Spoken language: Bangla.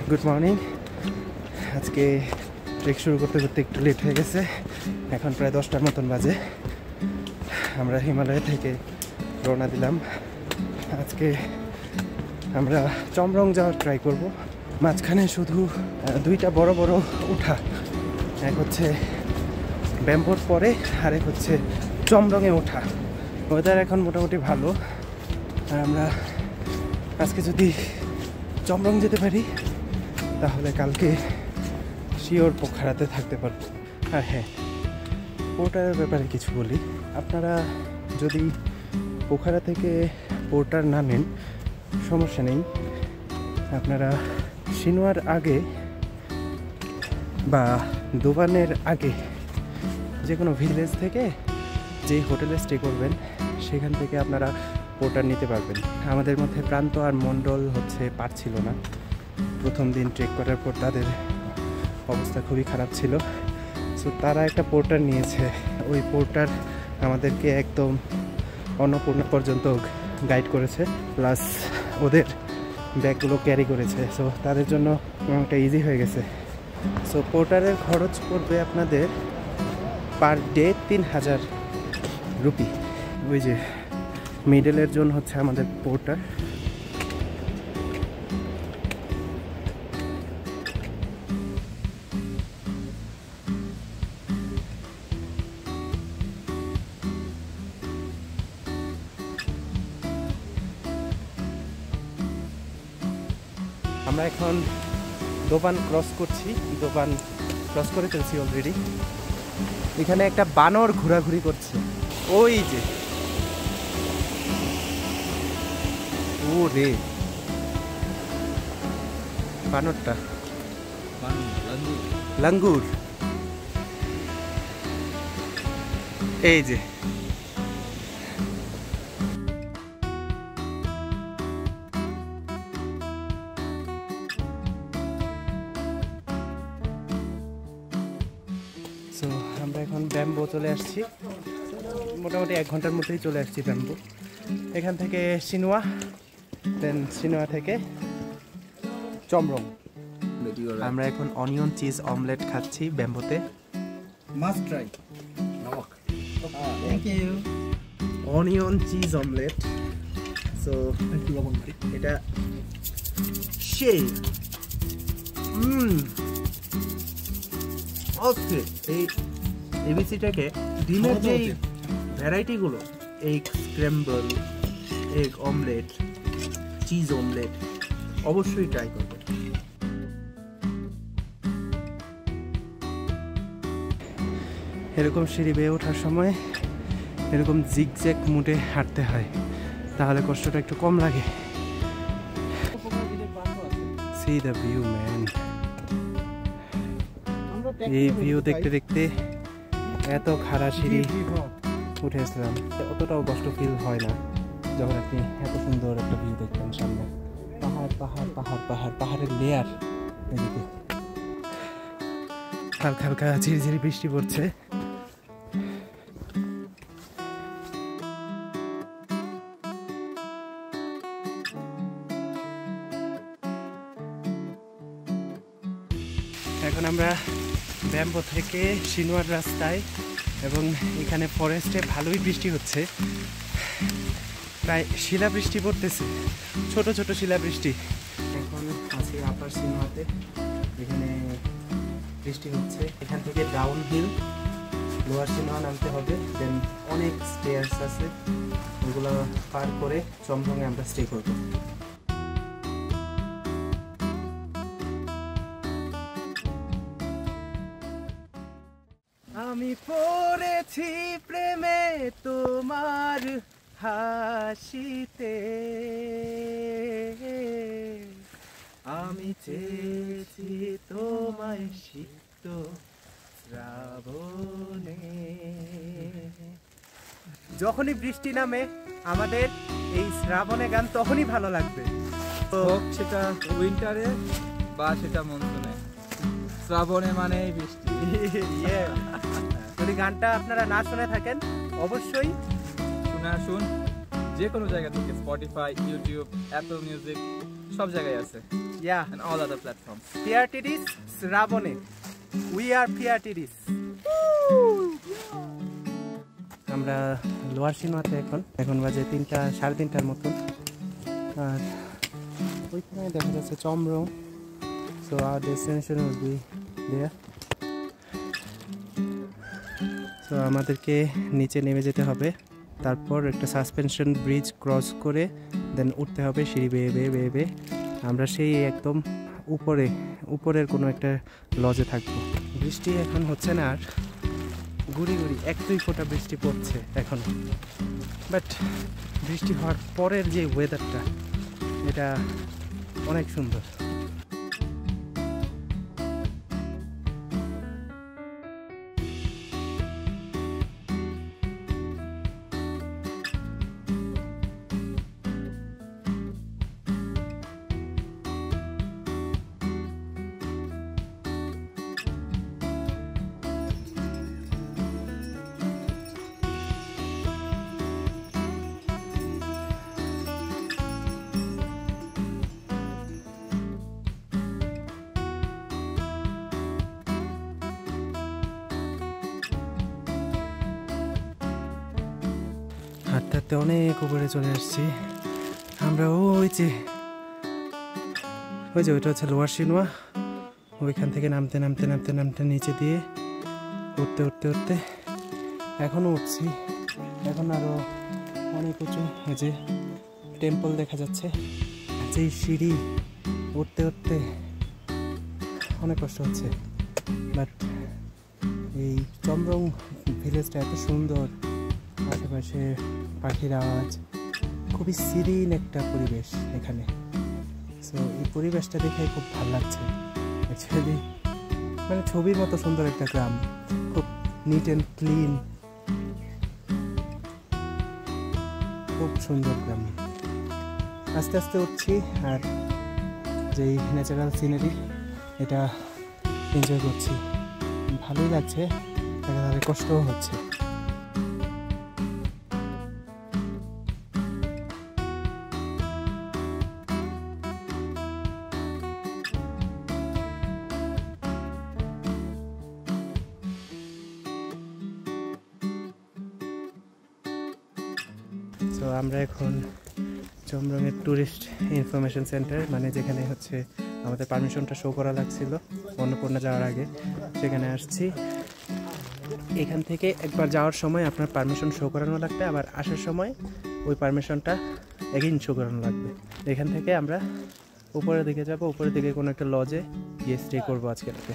Good morning. আজকে ট্রেক শুরু করতে করতে একটু লেট হয়ে গেছে। এখন প্রায় 10টার মতন বাজে। আমরা হিমালয় থেকে রওনা দিলাম। আজকে আমরা চমরং যাওয়ার ট্রাই করব। মাঝখানে শুধু দুইটা বড় বড় উঠা, এক হচ্ছে ব্যাম্বোর পরে আর এক হচ্ছে চমরঙে ওঠা। ওয়েদার এখন মোটামুটি ভালো। আর আমরা আজকে যদি চমরং যেতে পারি তাহলে কালকে শিওর পোখারাতে থাকতে পারবো। আর হ্যাঁ, পোর্টারের ব্যাপারে কিছু বলি। আপনারা যদি পোখারা থেকে পোর্টার না নেন সমস্যা নেই। আপনারা সিনোয়ার আগে বা দোবানের আগে যে কোনো ভিলেজ থেকে যেই হোটেলে স্টে করবেন সেখান থেকে আপনারা পোর্টার নিতে পারবেন। আমাদের মধ্যে প্রান্ত আর মণ্ডল পারছিল না। প্রথম দিন ট্রেক করার পর তাদের অবস্থা খুবই খারাপ ছিল। সো তারা একটা পোর্টার নিয়েছে। ওই পোর্টার আমাদেরকে একদম অন্নপূর্ণা পর্যন্ত গাইড করেছে, প্লাস ওদের ব্যাগগুলো ক্যারি করেছে। সো তাদের জন্য অনেকটা ইজি হয়ে গেছে। সো পোর্টারের খরচ পড়বে আপনাদের পার ডে 3000 রুপি। ওই যে মিডলের জন্য হচ্ছে আমাদের পোর্টার। আমরা এখন দোবান ক্রস করছি। দোবান ক্রস করে ফেলছি অলরেডি। এখানে একটা বানর ঘোরাঘুরি করছে। ওই যে ও রে, বানরটা লাঙ্গুর। এই যে সো আমরা এখন ব্যাম্বো চলে আসছি। মোটামুটি 1 ঘন্টার মধ্যেই চলে আসছি ব্যাম্বো। এখান থেকে সিনোয়া, দেন সিনোয়া থেকে চমরং। আমরা এখন অনিয়ন চিজ অমলেট খাচ্ছি ব্যাম্বোতে। Must try. Thank you. Onion cheese omelette. So এটা সেই ওকে। এই এবিসিটাকে ডিমের যে ভ্যারাইটিগুলো, egg scramble, egg omelette, cheese omelette, অবশ্যই ট্রাই করবে। এরকম সিঁড়ি বেয়ে ওঠার সময় এরকম জিগজ্যাগ মুডে হাঁটতে হয়, তাহলে কষ্টটা একটু কম লাগে। C the view man. এই ভিউ দেখতে দেখতে এত খাড়া সিঁড়ি উঠে আসলাম, অতটাও কষ্ট ফিল হয় না যখন আপনি এত সুন্দর একটা ভিউ দেখবেন সামনে। পাহাড় পাহাড় পাহাড় পাহাড়, পাহাড়ের লেয়ার। এদিকে হালকা হালকা ঝিরিঝিরি বৃষ্টি পড়ছে। এখন আমরা ব্যাম্বো থেকে সিনোয়ার রাস্তায়, এবং এখানে ফরেস্টে ভালোই বৃষ্টি হচ্ছে। প্রায় শিলাবৃষ্টি পড়তেছে, ছোট ছোট শিলাবৃষ্টি। এখন আছি আপার সিনোয়াতে, এখানে বৃষ্টি হচ্ছে। এখান থেকে ডাউন হিল লোয়ার সিনোয়া নামতে হবে। দেন অনেক স্টেয়ার্স আছে, ওগুলো পার করে চমরঙে আমরা স্টে করবো। আমি পড়েছি প্রেমে তোমার হাসিতে, আমি চেয়েছি তোমায় সিক্ত শ্রাবণে। যখনই বৃষ্টি নামে আমাদের এই শ্রাবণে গান তখনই ভালো লাগবে, হোক সেটা উইন্টারে বা সেটা মনসুনে, শ্রাবণে মানে বৃষ্টি। যদি গানটা আপনারা না শুনে থাকেন অবশ্যই শুনে আসুন যে কোনো জায়গা থেকে, স্পটিফাই, ইউটিউব, অ্যাপল মিউজিক, সব জায়গায় আছে। Yeah, And all other platforms. PRTDs, Sravone. We are PRTDs. আমরা লোয়ার সিনমাতে এখন বাজে 3টা 3:30টার মতন, আর ওইখানে দেখা যাচ্ছে Chhomrong. So our destination will be there. So আমাদেরকে নিচে নেমে যেতে হবে, তারপর একটা সাসপেনশন ব্রিজ ক্রস করে দেন উঠতে হবে সিঁড়ি বেয়ে বেয়ে বেয়ে বেয়ে। আমরা সেই একদম উপরের কোনো একটা লজে থাকবো। বৃষ্টি এখন হচ্ছে না, আর গুড়ি 1-2 ফোঁটা বৃষ্টি পড়ছে এখন, বাট বৃষ্টি হওয়ার পরের যে ওয়েদারটা এটা অনেক সুন্দর। হাঁটতে হাঁটতে অনেক উপরে চলে আসছি আমরা। ওই যে ওইটা হচ্ছে লোয়ার সিনমা। ওইখান থেকে নামতে নামতে নামতে নামতে নিচে দিয়ে উঠতে এখনও উঠছি। এখন আরও অনেক উঁচু, ওই যে টেম্পল দেখা যাচ্ছে। যেই সিঁড়ি উঠতে অনেক কষ্ট হচ্ছে, বাট এই চমরং ভিলেজটা এত সুন্দর, আশেপাশে পাখির আওয়াজ, খুবই সিরিন একটা পরিবেশ এখানে। সো এই পরিবেশটা দেখে খুব ভালো লাগছে অ্যাকচুয়ালি। মানে ছবির মতো সুন্দর একটা গ্রাম, খুব নিট অ্যান্ড ক্লিন, খুব সুন্দর গ্রাম। আস্তে আস্তে উঠছি, আর যেই ন্যাচারাল সিনারি এটা এনজয় করছি। ভালোই লাগছে, একেবারে কষ্টও হচ্ছে। তো আমরা এখন চমরংয়ের ট্যুরিস্ট ইনফরমেশন সেন্টার, মানে যেখানে হচ্ছে আমাদের পারমিশনটা শো করা লাগছিল অন্নপূর্ণা যাওয়ার আগে, সেখানে আসছি। এখান থেকে একবার যাওয়ার সময় আপনার পারমিশন শো করানো লাগবে, আবার আসার সময় ওই পারমিশনটা এগেইন শো করানো লাগবে। এখান থেকে আমরা উপরের দিকে যাব, উপরের দিকে কোনো একটা লজে গিয়ে স্টে করবো আজকে রাতে।